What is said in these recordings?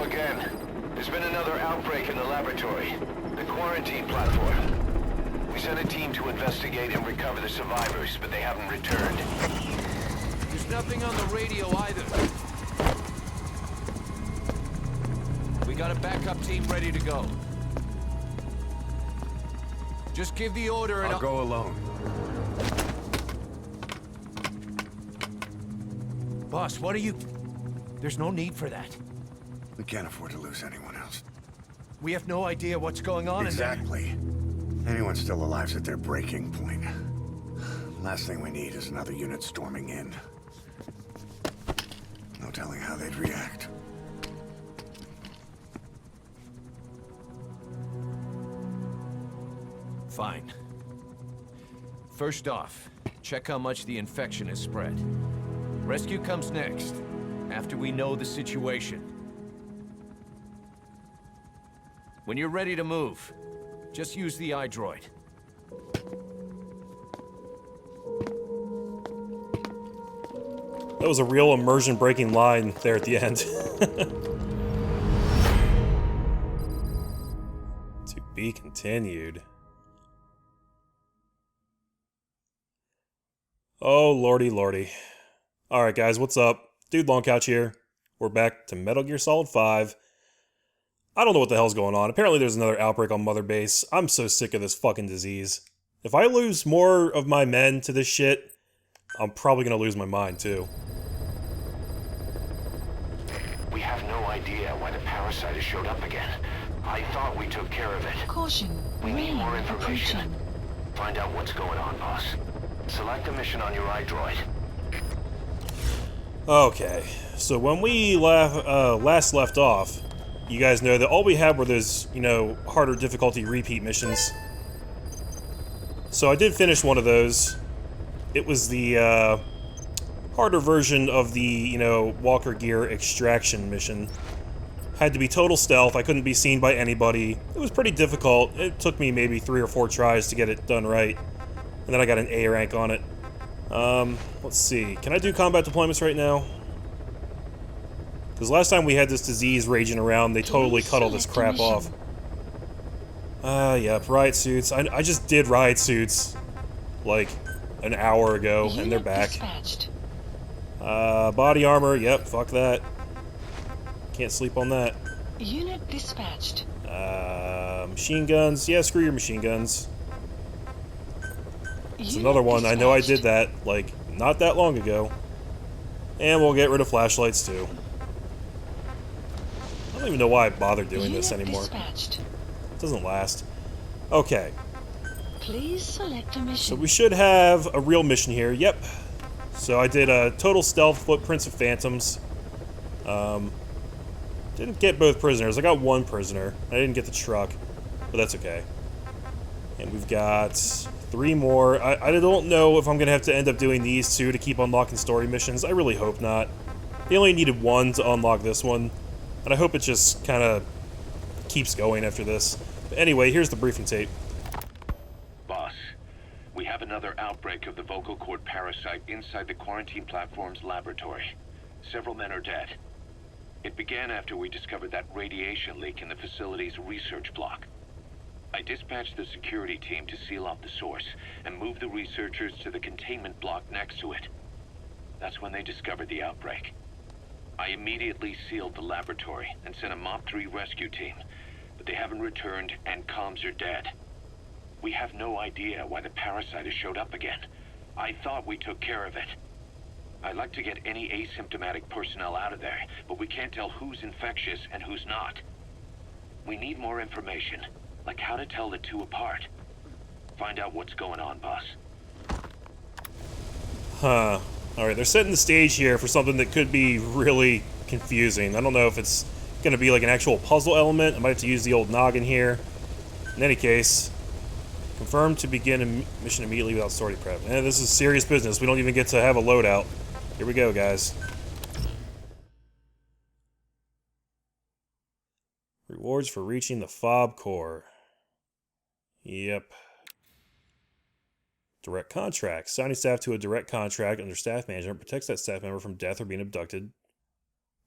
again. There's been another outbreak in the laboratory. The quarantine platform. We sent a team to investigate and recover the survivors, but they haven't returned. There's nothing on the radio either. We got a backup team ready to go. Just give the order and I'll go alone. Boss, what are you... There's no need for that. We can't afford to lose anyone else. We have no idea what's going on Exactly. in there. Anyone still alive's at their breaking point. Last thing we need is another unit storming in. No telling how they'd react. Fine. First off, check how much the infection has spread. Rescue comes next, after we know the situation. When you're ready to move, just use the iDroid. That was a real immersion-breaking line there at the end. To be continued. Oh, lordy, lordy. Alright guys, what's up? Dude Longcouch here. We're back to Metal Gear Solid 5. I don't know what the hell's going on. Apparently there's another outbreak on Mother Base. I'm so sick of this fucking disease. If I lose more of my men to this shit, I'm probably gonna lose my mind too. We have no idea why the parasite has showed up again. I thought we took care of it. Caution. We need more Rain information. approaching. Find out what's going on, boss. Select a mission on your iDroid. Okay, so when we last left off, you guys know that all we had were those, you know, harder difficulty repeat missions. So I did finish one of those. It was the harder version of the, you know, Walker Gear extraction mission. Had to be total stealth, I couldn't be seen by anybody. It was pretty difficult. It took me maybe 3 or 4 tries to get it done right. And then I got an A rank on it. Let's see. Can I do combat deployments right now? Because last time we had this disease raging around, they totally cut all this crap off. Yep, riot suits. I just did riot suits, like, an hour ago, and they're back. Dispatched. Body armor, yep, fuck that. Can't sleep on that. Unit dispatched. Machine guns, yeah, screw your machine guns. It's another one, I know I did that, like, not that long ago. And we'll get rid of flashlights, too. I don't even know why I bother doing this anymore. Dispatched. It doesn't last. Okay. Please select a mission. So we should have a real mission here, yep. So I did a total stealth footprints of phantoms. Didn't get both prisoners, I got one prisoner. I didn't get the truck, but that's okay. And we've got 3 more. I don't know if I'm gonna have to end up doing these 2 to keep unlocking story missions. I really hope not. They only needed 1 to unlock this one. And I hope it just kind of keeps going after this. But anyway, here's the briefing tape. Boss, we have another outbreak of the vocal cord parasite inside the quarantine platform's laboratory. Several men are dead. It began after we discovered that radiation leak in the facility's research block. I dispatched the security team to seal off the source and move the researchers to the containment block next to it. That's when they discovered the outbreak. I immediately sealed the laboratory and sent a MOP-3 rescue team, but they haven't returned and comms are dead. We have no idea why the parasite has showed up again. I thought we took care of it. I'd like to get any asymptomatic personnel out of there, but we can't tell who's infectious and who's not. We need more information, like how to tell the 2 apart. Find out what's going on, boss. Huh. Alright, they're setting the stage here for something that could be really confusing. I don't know if it's going to be like an actual puzzle element. I might have to use the old noggin here. In any case, confirm to begin a mission immediately without sortie prep. And this is serious business. We don't even get to have a loadout. Here we go, guys. Rewards for reaching the FOB core. Yep. Direct contract. Signing staff to a direct contract under staff management protects that staff member from death or being abducted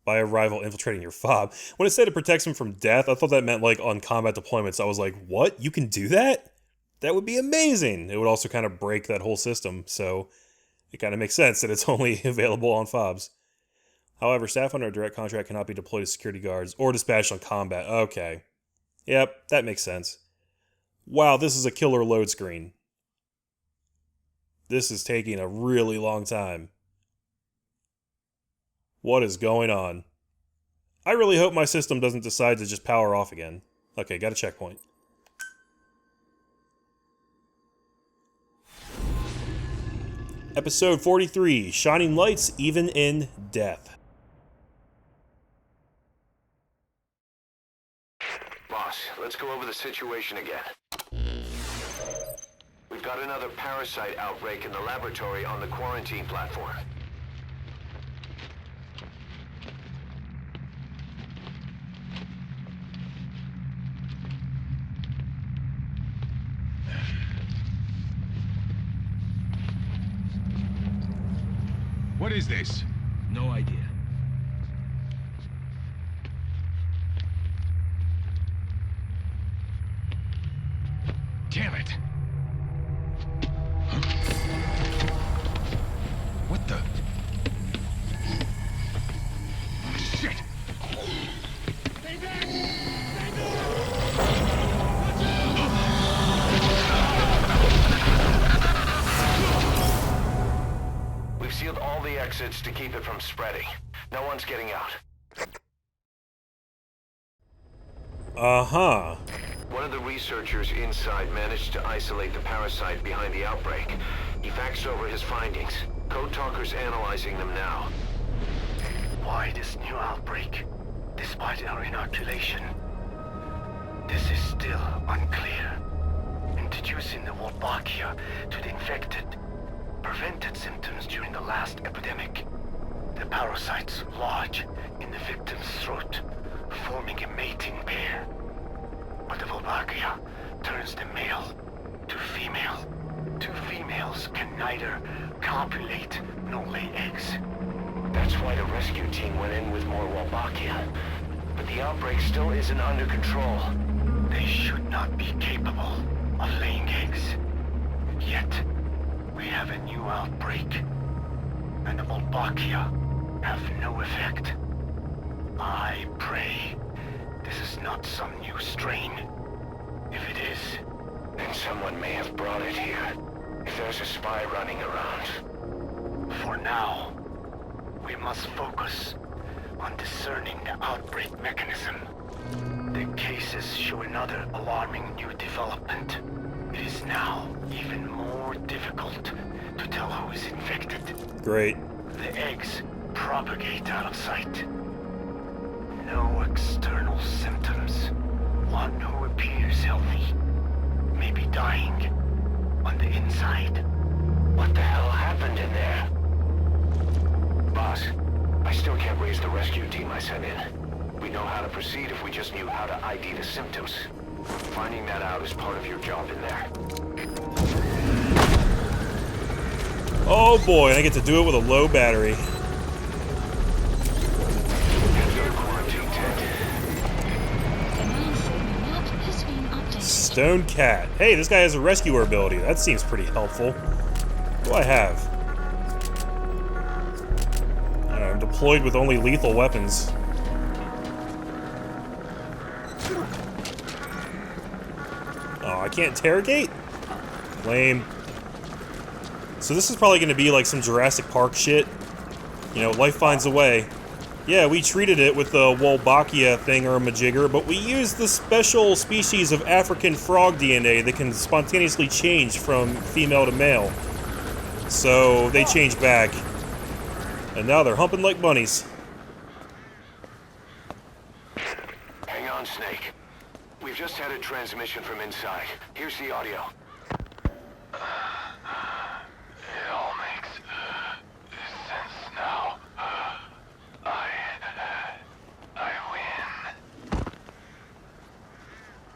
by a rival infiltrating your fob. When it said it protects him from death, I thought that meant like on combat deployments. I was like, what? You can do that? That would be amazing. It would also kind of break that whole system, so it kind of makes sense that it's only available on fobs. However, staff under a direct contract cannot be deployed as security guards or dispatched on combat. Okay. Yep, that makes sense. Wow, this is a killer load screen. This is taking a really long time. What is going on? I really hope my system doesn't decide to just power off again. Okay, got a checkpoint. Episode 43, Shining Lights Even in Death. Boss, let's go over the situation again. We've got another parasite outbreak in the laboratory on the quarantine platform. What is this? No idea. Damn it! Huh? What the? Shit! We've sealed all the exits to keep it from spreading. No one's getting out. Uh-huh. One of the researchers inside managed to isolate the parasite behind the outbreak. He faxed over his findings. Code Talker's analyzing them now. Why this new outbreak, despite our inoculation? This is still unclear. Introducing the Wolbachia to the infected prevented symptoms during the last epidemic. The parasites lodge in the victim's throat, forming a mating pair. But the Wolbachia turns the male to female. Two females can neither copulate nor lay eggs. That's why the rescue team went in with more Wolbachia. But the outbreak still isn't under control. They should not be capable of laying eggs. Yet, we have a new outbreak, and the Wolbachia have no effect. I pray this is not some new strain. If it is, then someone may have brought it here. If there's a spy running around. For now, we must focus on discerning the outbreak mechanism. The cases show another alarming new development. It is now even more difficult to tell who is infected. Great. The eggs propagate out of sight. No external symptoms. One who appears healthy may be dying on the inside. What the hell happened in there? Boss, I still can't raise the rescue team I sent in. We know how to proceed if we just knew how to ID the symptoms. Finding that out is part of your job in there. Oh boy, and I get to do it with a low battery. Stone Cat. Hey, this guy has a rescuer ability. That seems pretty helpful. What do I have? I'm deployed with only lethal weapons. Oh, I can't interrogate? Lame. So this is probably going to be like some Jurassic Park shit. You know, life finds a way. Yeah, we treated it with the Wolbachia thingamajigger, but we used the special species of African frog DNA that can spontaneously change from female to male. So they changed back. And now they're humping like bunnies. Hang on, Snake. We've just had a transmission from inside. Here's the audio. It all makes sense now. I win.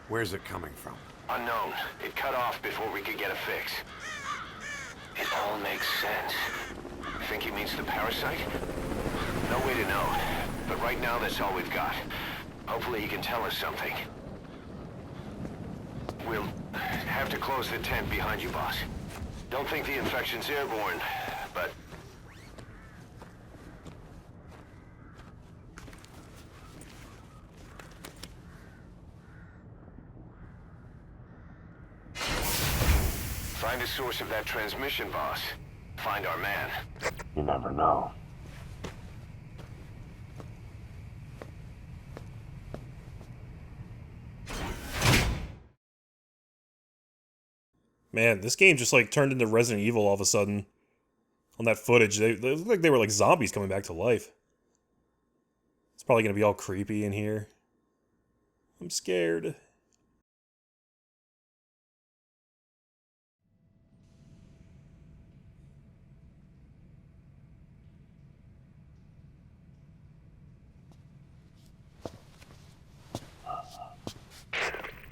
Where's it coming from? Unknown. It cut off before we could get a fix. It all makes sense. Think he means the parasite? No way to know. But right now, that's all we've got. Hopefully he can tell us something. We'll have to close the tent behind you, boss. Don't think the infection's airborne, but... Find the source of that transmission, boss. Find our man. You never know. Man, this game just like turned into Resident Evil all of a sudden. On that footage, they looked like they were like zombies coming back to life. It's probably gonna be all creepy in here. I'm scared.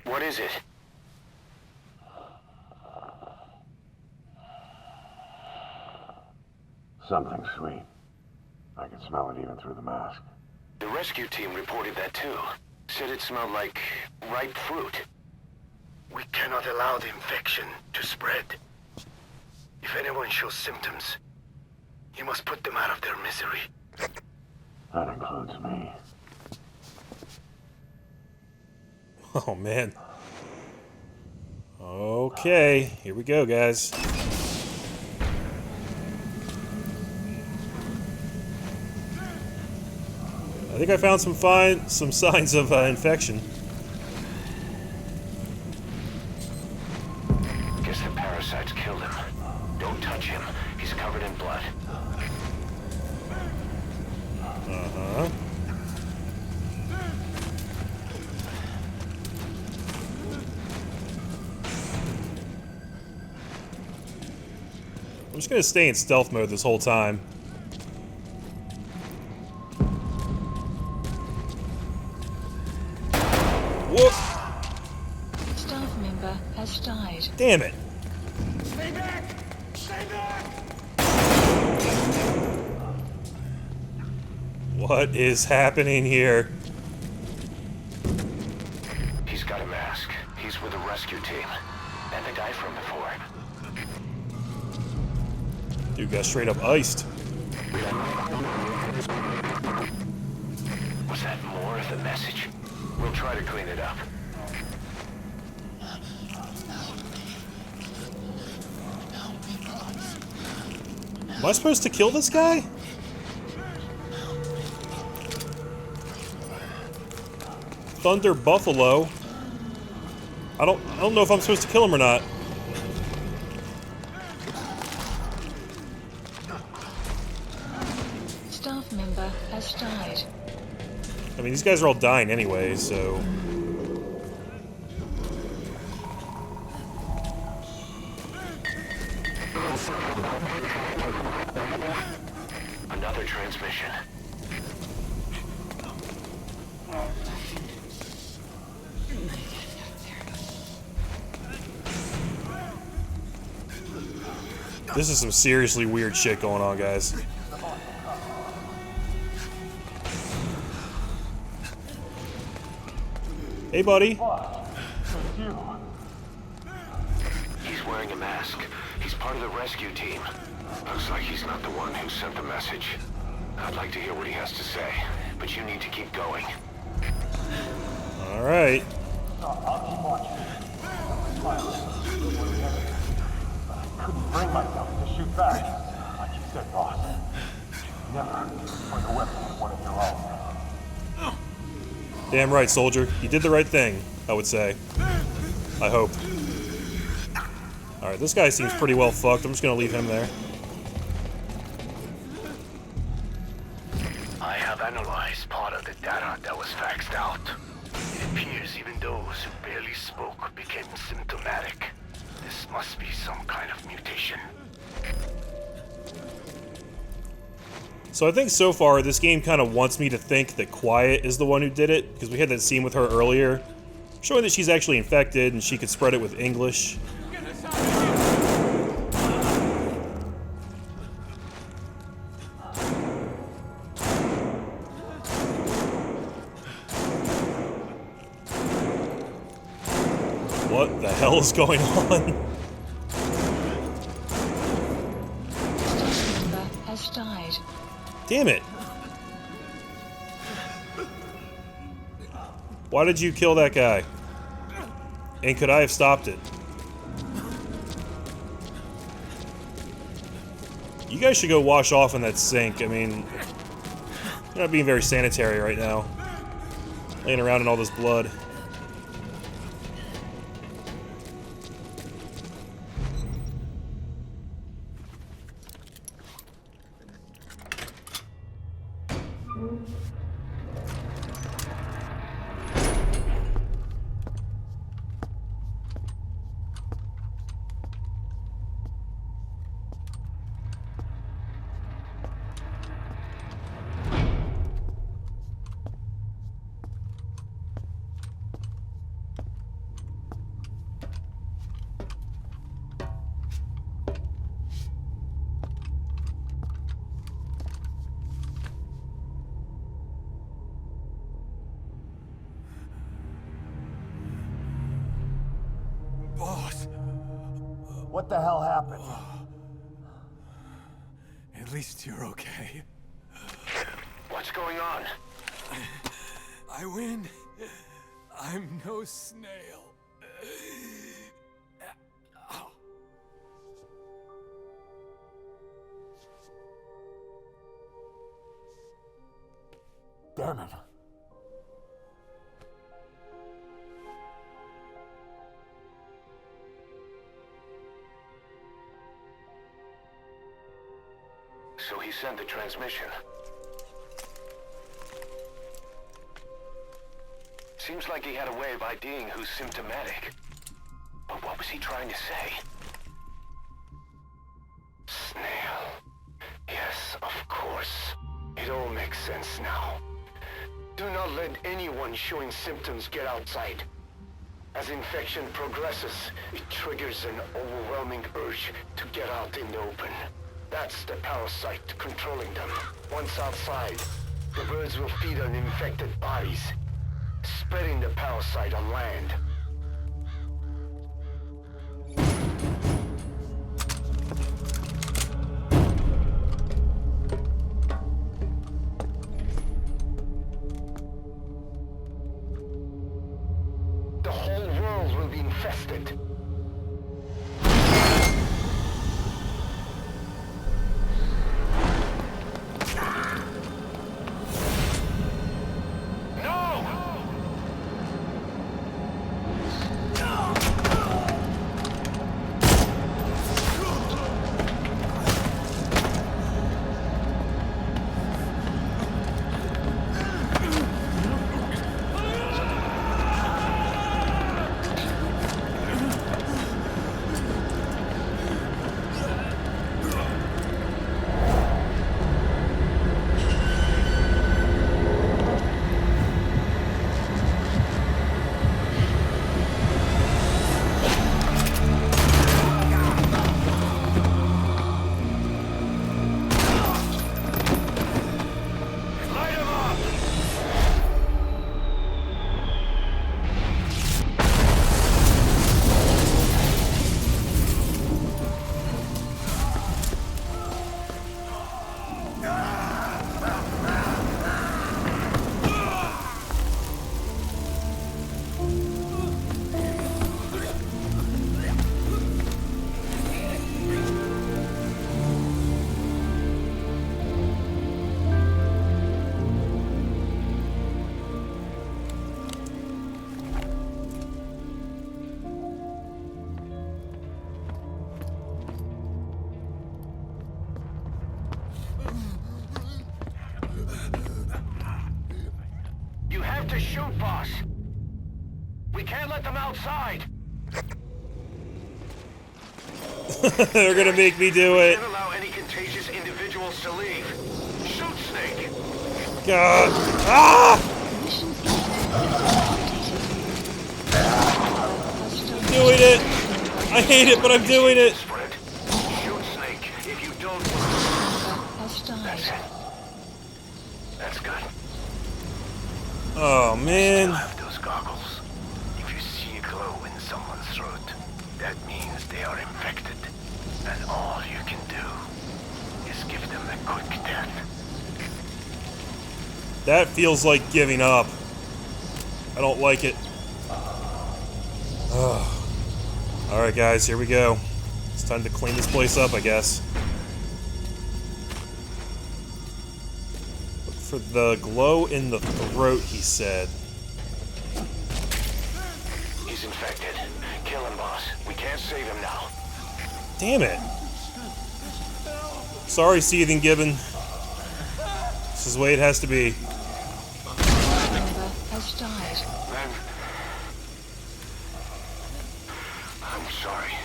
What is it? Something sweet. I can smell it even through the mask. The rescue team reported that too. Said it smelled like ripe fruit. We cannot allow the infection to spread. If anyone shows symptoms, you must put them out of their misery. That includes me. Oh man. Okay, here we go, guys. I think I found some signs of infection. Guess the parasites killed him. Don't touch him. He's covered in blood. Uh-huh. I'm just gonna stay in stealth mode this whole time. Whoop! Staff member has died. Damn it! Stay back! Stay back! What is happening here? He's got a mask. He's with the rescue team. And the guy from before. Dude got straight up iced. Was that more of the message? We'll try to clean it up. Am I supposed to kill this guy? Thunder Buffalo. I don't know if I'm supposed to kill him or not. Staff member has died. I mean, these guys are all dying anyway, so... Another transmission. This is some seriously weird shit going on, guys. Hey, buddy. He's wearing a mask. He's part of the rescue team. Looks like he's not the one who sent the message. I'd like to hear what he has to say, but you need to keep going. All right. Couldn't bring myself to shoot back. Like you said, boss. Never point a weapon at one of your own. Damn right, soldier. You did the right thing, I would say. I hope. Alright, this guy seems pretty well fucked. I'm just gonna leave him there. I have analyzed part of the data that was faxed out. It appears even those who barely spoke became symptomatic. This must be some kind of mutation. So I think so far, this game kind of wants me to think that Quiet is the one who did it, because we had that scene with her earlier, showing that she's actually infected and she could spread it with English. What the hell is going on? Staff member has died. Damn it. Why did you kill that guy? And could I have stopped it? You guys should go wash off in that sink. I mean, you're not being very sanitary right now. Laying around in all this blood. Boss, What the hell happened? at least you're okay. What's going on? I win. I'm no snail. Damn it. So he sent the transmission. Seems like he had a way of IDing who's symptomatic. But what was he trying to say? Snail. Yes, of course. It all makes sense now. Do not let anyone showing symptoms get outside. As infection progresses, it triggers an overwhelming urge to get out in the open. That's the parasite controlling them. Once outside, the birds will feed on infected bodies, spreading the parasite on land. The whole world will be infested. To shoot, boss. We can't let them outside. They're gonna make me do it. Can't allow any contagious individuals to leave. Shoot, Snake. God. Ah! I'm doing it. I hate it, but I'm doing it. Shoot, Snake. If you don't, that's it. That's good. Oh man. Have those goggles. If you see a glow inside someone's throat, that means they are infected. And all you can do is give them a quick death. That feels like giving up. I don't like it. Alright guys, here we go. It's time to clean this place up, I guess. Look for the glow in the throat, he said. He's infected. Kill him, boss. We can't save him now. Damn it. Sorry, Seething Gibbon. This is the way it has to be. Member has died. Then... I'm sorry.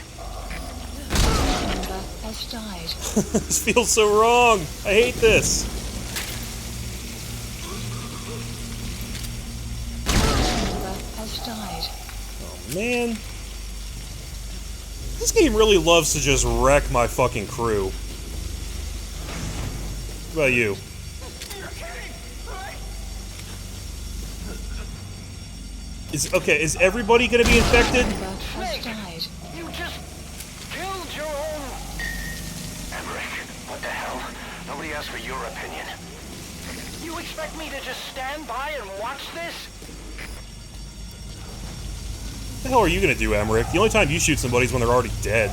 Member has died. This feels so wrong. I hate this. Member has died. Oh, man. This game really loves to just wreck my fucking crew. What about you? Is everybody gonna be infected? Member has died. You just killed your own... Emmerich, what the hell? Nobody asked for your opinion. You expect me to just stand by and watch this? What the hell are you gonna do, Emmerich? The only time you shoot somebody is when they're already dead.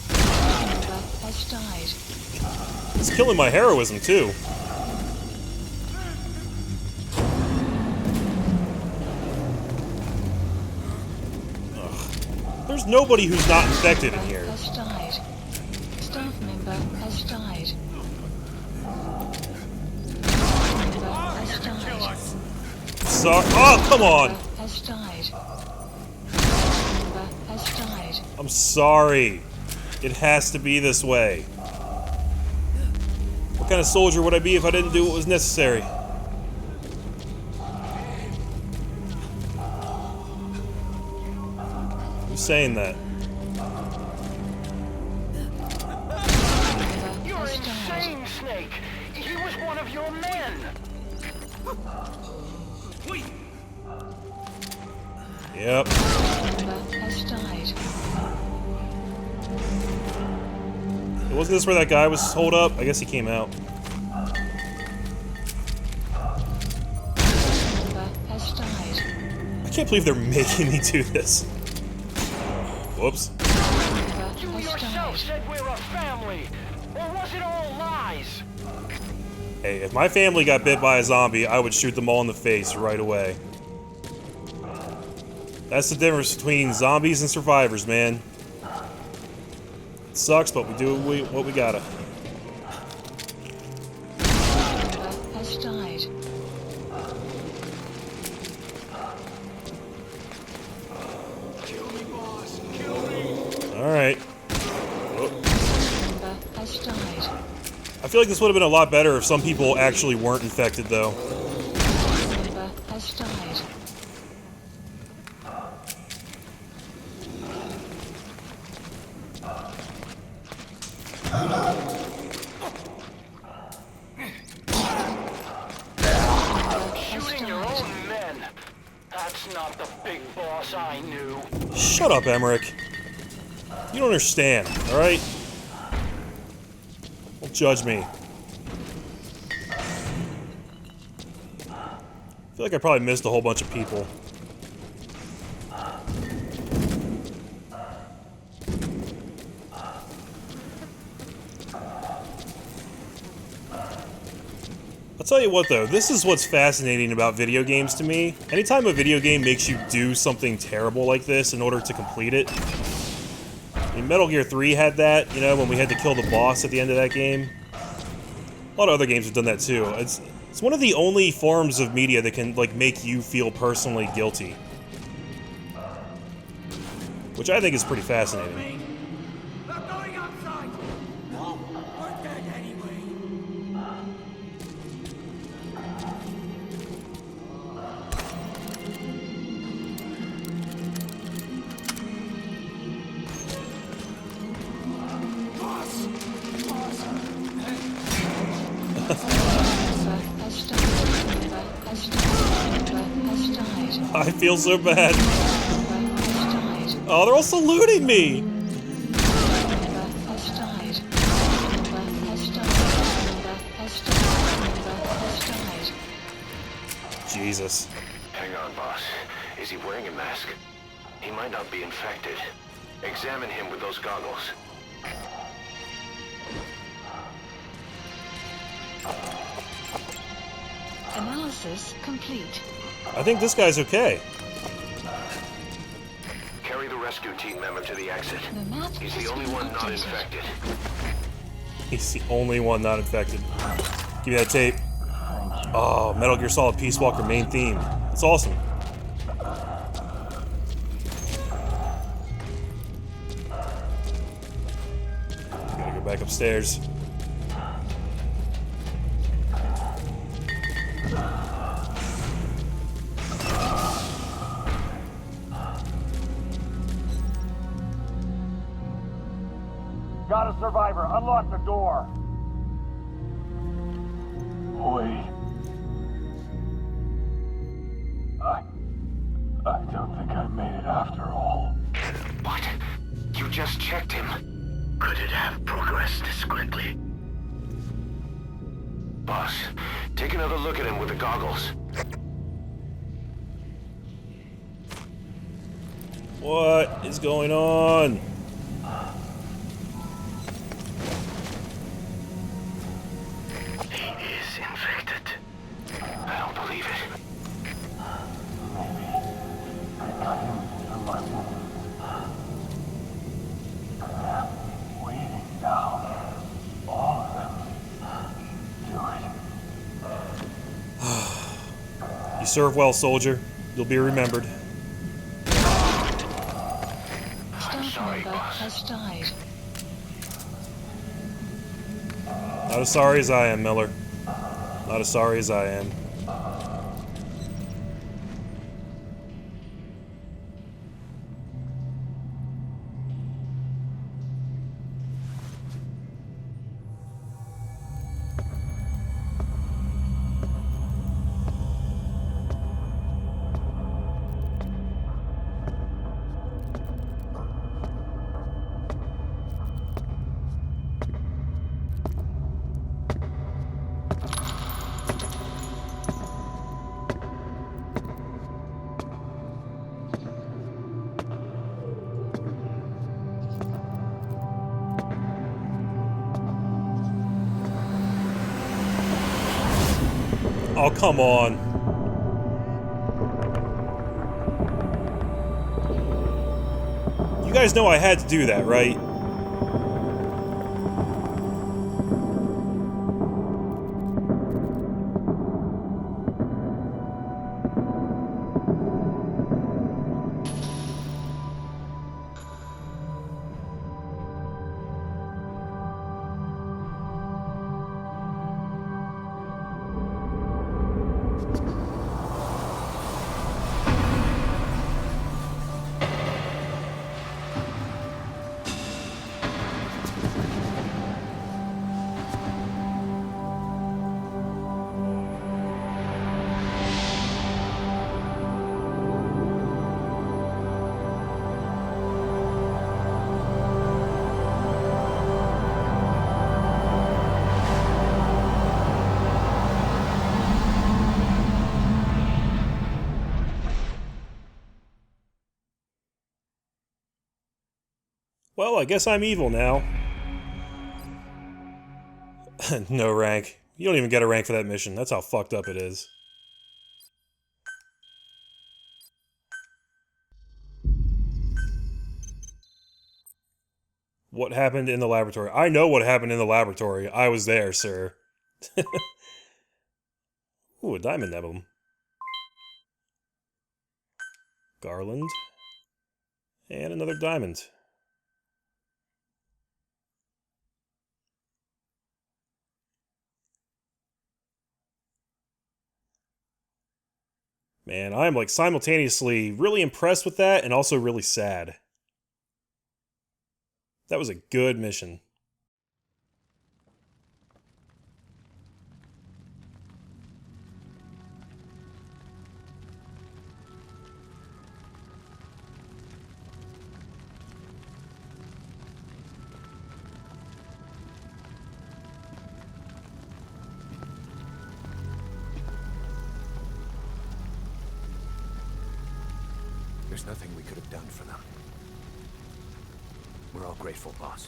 Member has died. It's killing my heroism, too. There's nobody who's not infected in here. Has died. Staff member has died. Member has died. Oh, come on! Member has died. Member has died. I'm sorry. It has to be this way. What kind of soldier would I be if I didn't do what was necessary? Who's saying that? You're insane, Snake! He was one of your men! Yep. Member has died. Wasn't this where that guy was holed up? I guess he came out. Member has died. I can't believe they're making me do this. Whoops. Member You has yourself died. said we're a family! Or was it all lies? Hey, if my family got bit by a zombie, I would shoot them all in the face right away. That's the difference between zombies and survivors, man. It sucks, but we do what we gotta. Member has died. Alright. Member has died. I feel like this would have been a lot better if some people actually weren't infected, though. Member has died. Shooting your own men! That's not the big boss I knew. Shut up, Emmerich. You don't understand, alright? Don't judge me. I feel like I probably missed a whole bunch of people. I'll tell you what though, this is what's fascinating about video games to me. Anytime a video game makes you do something terrible like this in order to complete it. I mean, Metal Gear 3 had that, you know, when we had to kill the boss at the end of that game. A lot of other games have done that too. It's one of the only forms of media that can, like, make you feel personally guilty. Which I think is pretty fascinating. We're going outside! No, we're dead anyway. Boss! Boss! Member has died. Member has died. Member has died. I feel so bad. Member Oh, they're all saluting me! Member has died. Member has died. Member has died. Member has died. Jesus. Hang on, boss. Is he wearing a mask? He might not be infected. Examine him with those goggles. Analysis complete. I think this guy's okay. Carry the rescue team member to the exit. The map He's has the only been one not updated. infected. He's the only one not infected. Give me that tape. Oh, Metal Gear Solid Peace Walker main theme. It's awesome. Gotta go back upstairs. Got a survivor. Unlock the door. Wait. I don't think I made it after all. What? You just checked him. Could it have progressed this quickly? Boss, take another look at him with the goggles. What is going on? He is infected. I don't believe it. Got him through my wound. Waiting now. All of them. Do it. You serve well, soldier. You'll be remembered. Staff member has died. Not as sorry as I am, Miller. Not as sorry as I am. Oh, come on. You guys know I had to do that, right? Well, I guess I'm evil now. No rank. You don't even get a rank for that mission. That's how fucked up it is. What happened in the laboratory? I know what happened in the laboratory. I was there, sir. Ooh, a diamond emblem. Garland. And another diamond. Man, I'm like simultaneously really impressed with that and also really sad. That was a good mission. There's nothing we could have done for them. We're all grateful, boss.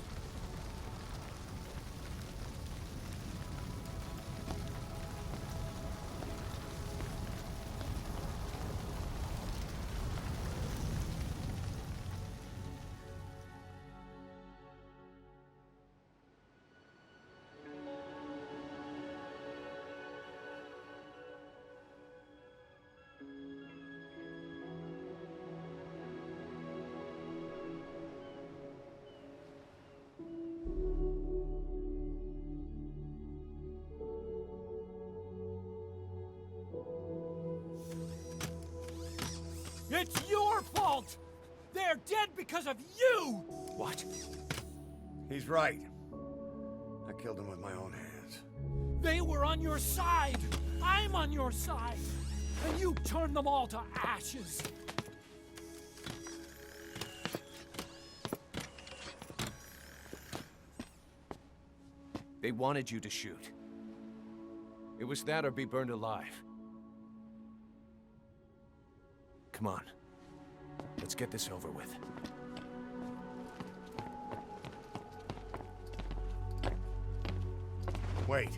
It's your fault! They're dead because of you! What? He's right. I killed him with my own hands. They were on your side! I'm on your side! And you turned them all to ashes! They wanted you to shoot. It was that or be burned alive. Come on. Let's get this over with. Wait.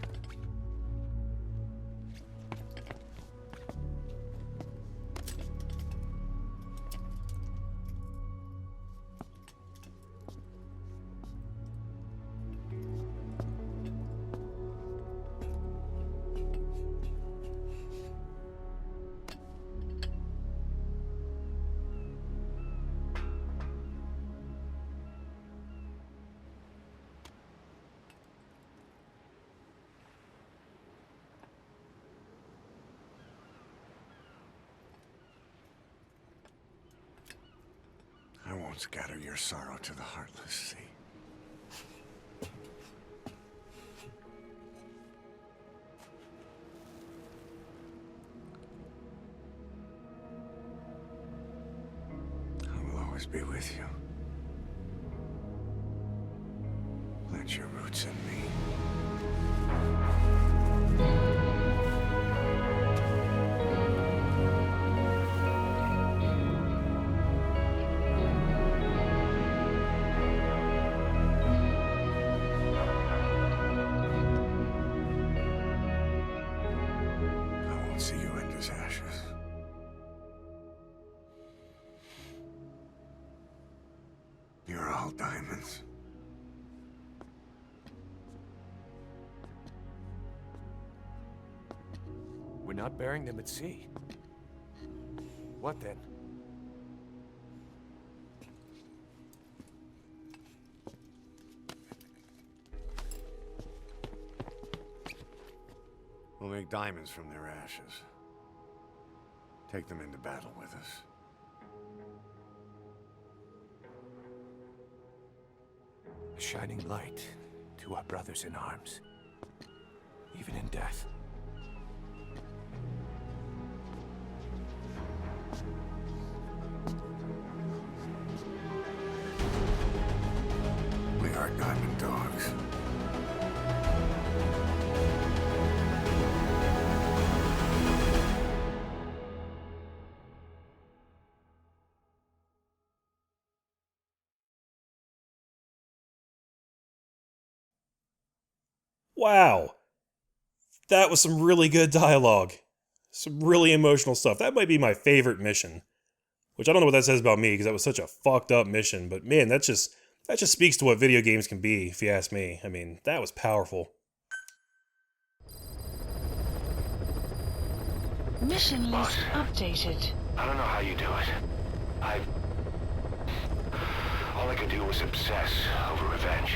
I won't scatter your sorrow to the heartless sea. I will always be with you. Plant your roots in me. You're all diamonds. We're not burying them at sea. What then? We'll make diamonds from their ashes. Take them into battle with us. A shining light to our brothers in arms, even in death. We are diamond dogs. Wow. That was some really good dialogue. Some really emotional stuff. That might be my favorite mission. Which I don't know what that says about me, because that was such a fucked up mission. But man, that just speaks to what video games can be, if you ask me. I mean, that was powerful. Mission list updated. I don't know how you do it. All I could do was obsess over revenge,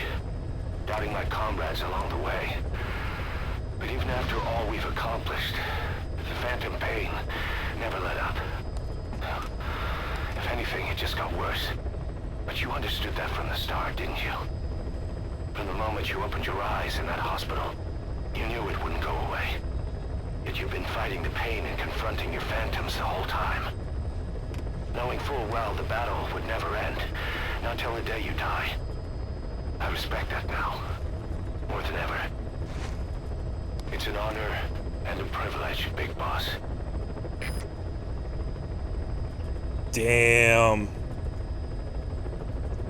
doubting my comrades along the way. But even after all we've accomplished, the Phantom Pein never let up. If anything, it just got worse. But you understood that from the start, didn't you? From the moment you opened your eyes in that hospital, you knew it wouldn't go away. Yet you've been fighting the pain and confronting your phantoms the whole time. Knowing full well the battle would never end, not till the day you die. I respect that now, more than ever. It's an honor and a privilege, Big Boss. Damn.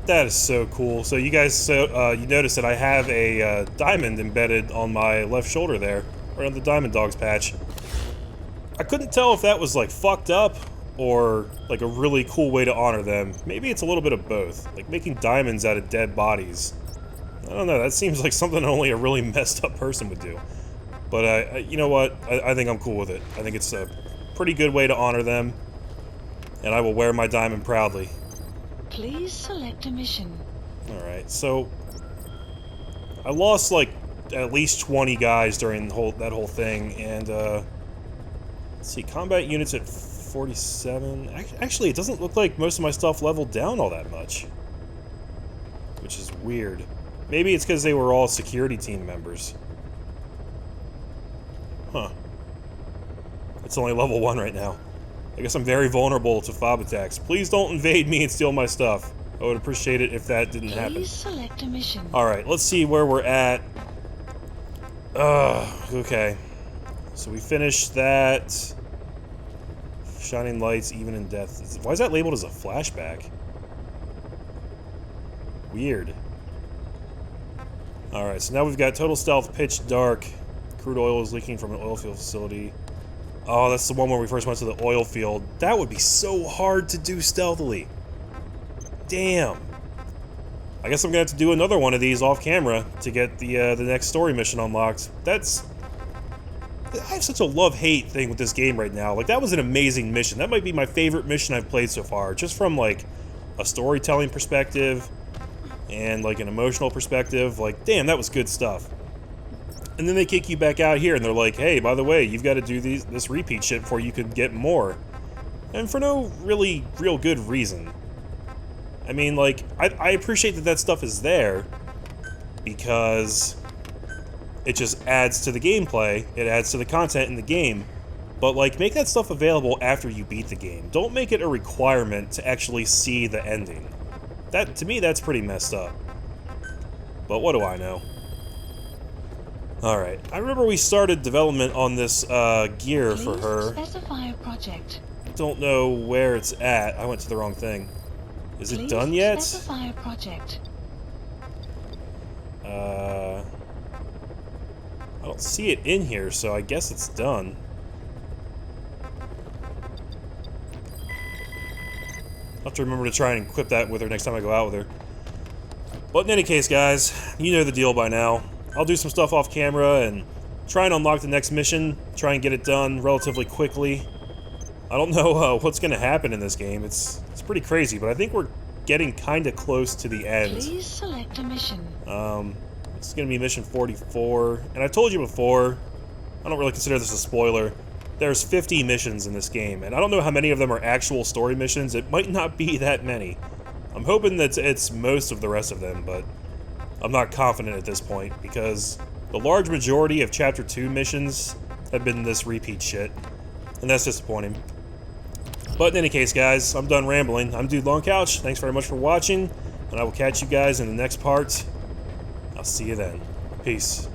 That is so cool. So you guys, you notice that I have a diamond embedded on my left shoulder there, right on the diamond dog's patch. I couldn't tell if that was like fucked up or like a really cool way to honor them. Maybe it's a little bit of both, like making diamonds out of dead bodies. I don't know, that seems like something only a really messed up person would do. But you know what, I think I'm cool with it. I think it's a pretty good way to honor them, and I will wear my diamond proudly. Please select a mission. Alright, so I lost like at least 20 guys during that whole thing, and let's see, combat units at 47. Actually, it doesn't look like most of my stuff leveled down all that much, which is weird. Maybe it's because they were all security team members. Huh. It's only level 1 right now. I guess I'm very vulnerable to fob attacks. Please don't invade me and steal my stuff. I would appreciate it if that didn't happen. Please select a mission. Alright, let's see where we're at. Okay. So we finished that. Shining lights, even in death. Why is that labeled as a flashback? Weird. Alright, so now we've got total stealth, pitch dark. Crude oil is leaking from an oil field facility. Oh, that's the one where we first went to the oil field. That would be so hard to do stealthily. Damn. I guess I'm gonna have to do another one of these off camera to get the next story mission unlocked. I have such a love-hate thing with this game right now. Like, that was an amazing mission. That might be my favorite mission I've played so far, just from like a storytelling perspective and like an emotional perspective. Like, damn, that was good stuff. And then they kick you back out here and they're like, hey, by the way, you've got to do this repeat shit before you could get more. And for no really real good reason. I mean, like, I appreciate that stuff is there because it just adds to the gameplay, it adds to the content in the game, but like, make that stuff available after you beat the game. Don't make it a requirement to actually see the ending. That, to me, that's pretty messed up. But what do I know? Alright, I remember we started development on this gear for her. Specify a project. I don't know where it's at. I went to the wrong thing. Is it done yet? Specify a project. I don't see it in here, so I guess it's done. I'll have to remember to try and equip that with her next time I go out with her. But in any case, guys, you know the deal by now. I'll do some stuff off camera and try and unlock the next mission, try and get it done relatively quickly. I don't know what's going to happen in this game. It's pretty crazy, but I think we're getting kind of close to the end. Please select a mission. It's going to be mission 44, and I told you before, I don't really consider this a spoiler, there's 50 missions in this game, and I don't know how many of them are actual story missions. It might not be that many. I'm hoping that it's most of the rest of them, but I'm not confident at this point, because the large majority of Chapter 2 missions have been this repeat shit, and that's disappointing. But in any case, guys, I'm done rambling. I'm Dude Long Couch. Thanks very much for watching, and I will catch you guys in the next part. I'll see you then. Peace.